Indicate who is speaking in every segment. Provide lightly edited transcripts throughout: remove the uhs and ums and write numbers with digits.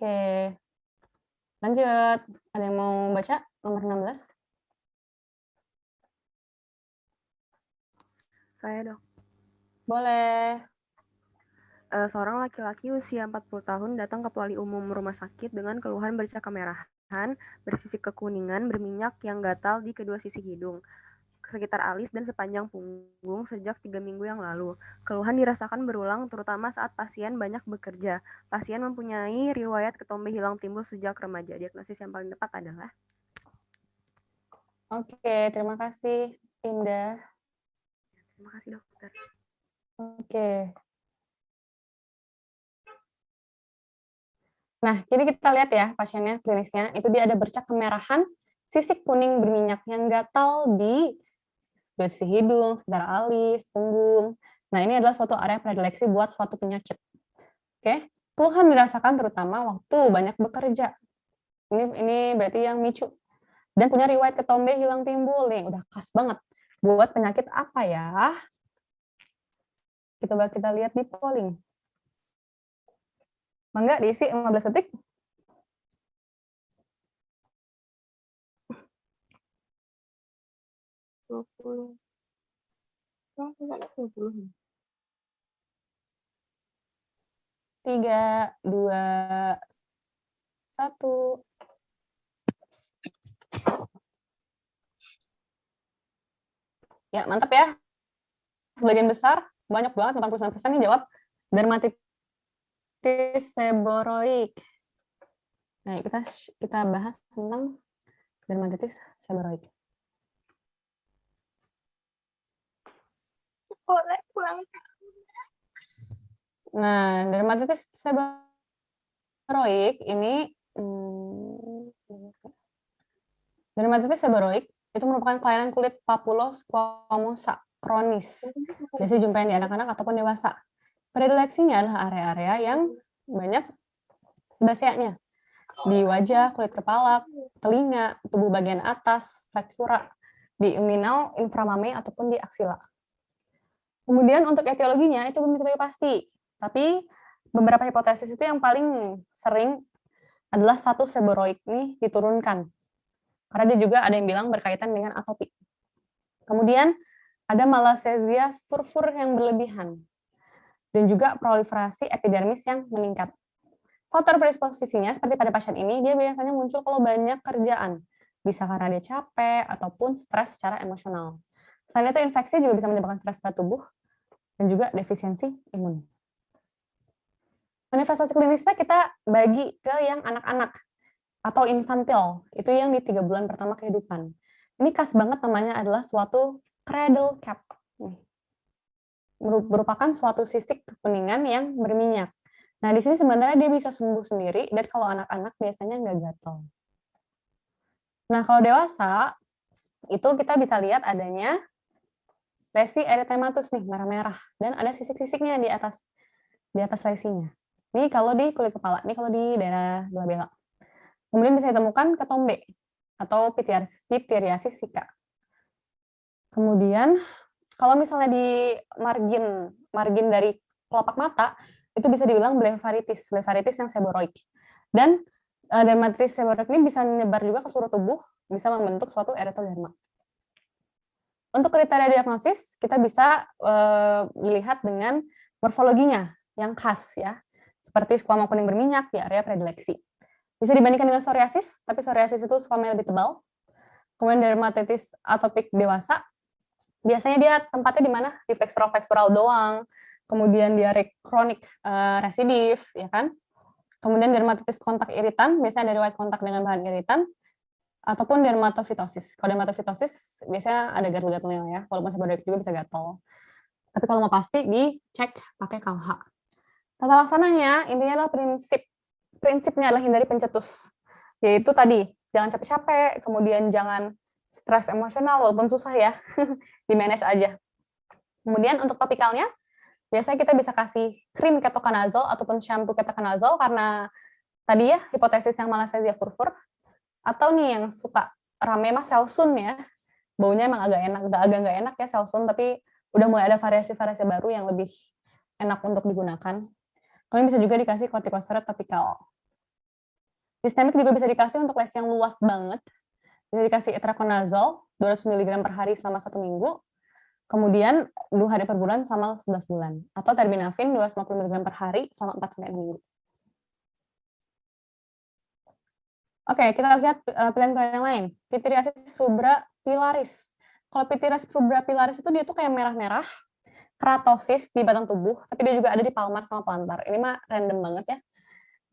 Speaker 1: Oke, lanjut. Ada yang mau baca nomor 16?
Speaker 2: Saya, Dok.
Speaker 1: Boleh.
Speaker 2: Seorang laki-laki usia 40 tahun datang ke poli umum rumah sakit dengan keluhan bercak kemerahan, bersisik kekuningan, berminyak yang gatal di kedua sisi hidung, sekitar alis dan sepanjang punggung sejak 3 minggu yang lalu. Keluhan dirasakan berulang terutama saat pasien banyak bekerja. Pasien mempunyai riwayat ketombe hilang timbul sejak remaja. Diagnosis yang paling tepat adalah
Speaker 1: Oke, terima kasih, Indah.
Speaker 2: terima kasih, dokter.
Speaker 1: Oke. Nah, jadi kita lihat ya pasiennya, klinisnya, itu dia ada bercak kemerahan, sisik kuning berminyak yang gatal di sisi hidung, sekitar alis, punggung. Nah, ini adalah suatu area predileksi buat suatu penyakit. Oke, keluhan dirasakan terutama waktu banyak bekerja. Ini berarti yang micu. Dan punya riwayat ketombe hilang timbul nih, udah khas banget. Buat penyakit apa ya? Coba kita lihat di polling. Mangga diisi 15 detik. Tiga, dua, satu. Ya, mantap ya. Sebagian besar, banyak banget, 89% nih jawab dermatitis seboroik. Nah, kita bahas tentang dermatitis seboroik.
Speaker 3: Boleh pulang.
Speaker 1: Nah, dermatitis seboroik ini dermatitis seboroik itu merupakan kelainan kulit papulosquamosa kronis. Biasanya jumpai di anak-anak ataupun dewasa. Predileksinya adalah area-area yang banyak sebasianya. Di wajah, kulit kepala, telinga, tubuh bagian atas, flexura, di inguinal, inframame, ataupun di aksila. Kemudian untuk etiologinya itu belum diketahui pasti, tapi beberapa hipotesis itu yang paling sering adalah status seboroik ini diturunkan. Karena dia juga ada yang bilang berkaitan dengan atopi. Kemudian ada malassezia furfur yang berlebihan. Dan juga proliferasi epidermis yang meningkat. Faktor predisposisinya seperti pada pasien ini, dia biasanya muncul kalau banyak kerjaan. Bisa karena dia capek ataupun stres secara emosional. Selain itu, infeksi juga bisa menyebabkan stres pada tubuh dan juga defisiensi imun. Manifestasi klinisnya kita bagi ke yang anak-anak atau infantil, itu yang di 3 bulan pertama kehidupan. Ini khas banget namanya adalah suatu cradle cap. Merupakan suatu sisik kekuningan yang berminyak. Nah, di sini sebenarnya dia bisa sembuh sendiri, dan kalau anak-anak biasanya nggak gatal. Nah, kalau dewasa, itu kita bisa lihat adanya lesi erythematus nih, merah-merah, dan ada sisik-sisiknya di atas lesinya. Ini kalau di kulit kepala, ini kalau di daerah glabella. Kemudian bisa ditemukan ketombe atau pityriasis sika. Kemudian kalau misalnya di margin dari kelopak mata, itu bisa dibilang blefaritis yang seboroik. Dan dermatitis seboroik ini bisa menyebar juga ke seluruh tubuh, bisa membentuk suatu erythroderma. Untuk kriteria diagnosis, kita bisa dilihat dengan morfologinya yang khas ya, seperti squama kuning berminyak di area predileksi. Bisa dibandingkan dengan psoriasis, tapi psoriasis itu squamanya lebih tebal. Kemudian dermatitis atopik dewasa, biasanya dia tempatnya di mana? Di flexural doang. Kemudian diare kronik residif, ya kan? Kemudian dermatitis kontak iritan, biasanya ada riwayat kontak dengan bahan iritan, ataupun dermatofitosis. Kalau dermatofitosis biasanya ada gatal-gatalnya ya, walaupun seboroik juga bisa gatal. Tapi kalau mau pasti dicek pakai KUH. Tata laksananya intinya adalah prinsipnya adalah hindari pencetus. Yaitu tadi, jangan capek-capek, kemudian jangan stres emosional walaupun susah ya. Di-manage aja. Kemudian untuk topikalnya, biasanya kita bisa kasih krim ketoconazole ataupun shampoo ketoconazole karena tadi ya hipotesis yang malassezia furfur. Atau nih yang suka rame mah Selsun ya, baunya emang agak nggak enak ya Selsun, tapi udah mulai ada variasi-variasi baru yang lebih enak untuk digunakan. Kalian bisa juga dikasih kortikosteroid topikal. Sistemik juga bisa dikasih untuk lesi yang luas banget. Bisa dikasih itraconazole 200 mg per hari selama 1 minggu. Kemudian 2 hari per bulan selama 11 bulan. Atau terbinafin 250 mg per hari selama 4-6 minggu. Oke, kita lihat pilihan-pilihan yang lain. Pityriasis rubra pilaris. Kalau Pityriasis rubra pilaris itu dia tuh kayak merah-merah, keratosis di batang tubuh, tapi dia juga ada di palmar sama plantar. Ini mah random banget ya.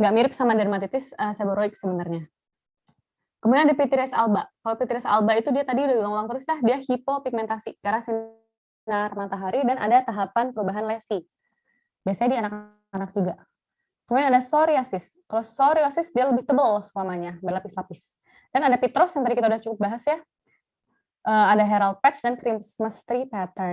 Speaker 1: Nggak mirip sama dermatitis seborrheic sebenarnya. Kemudian ada Pityriasis alba. Kalau Pityriasis alba itu dia tadi udah ulang-ulang terus ya, dia hipopigmentasi karena sinar matahari dan ada tahapan perubahan lesi. Biasanya di anak-anak juga. Kemudian ada psoriasis. Kalau psoriasis dia lebih tebal squamanya, berlapis-lapis. Dan ada pitros yang tadi kita udah cukup bahas ya. Ada herald patch dan Christmas tree pattern.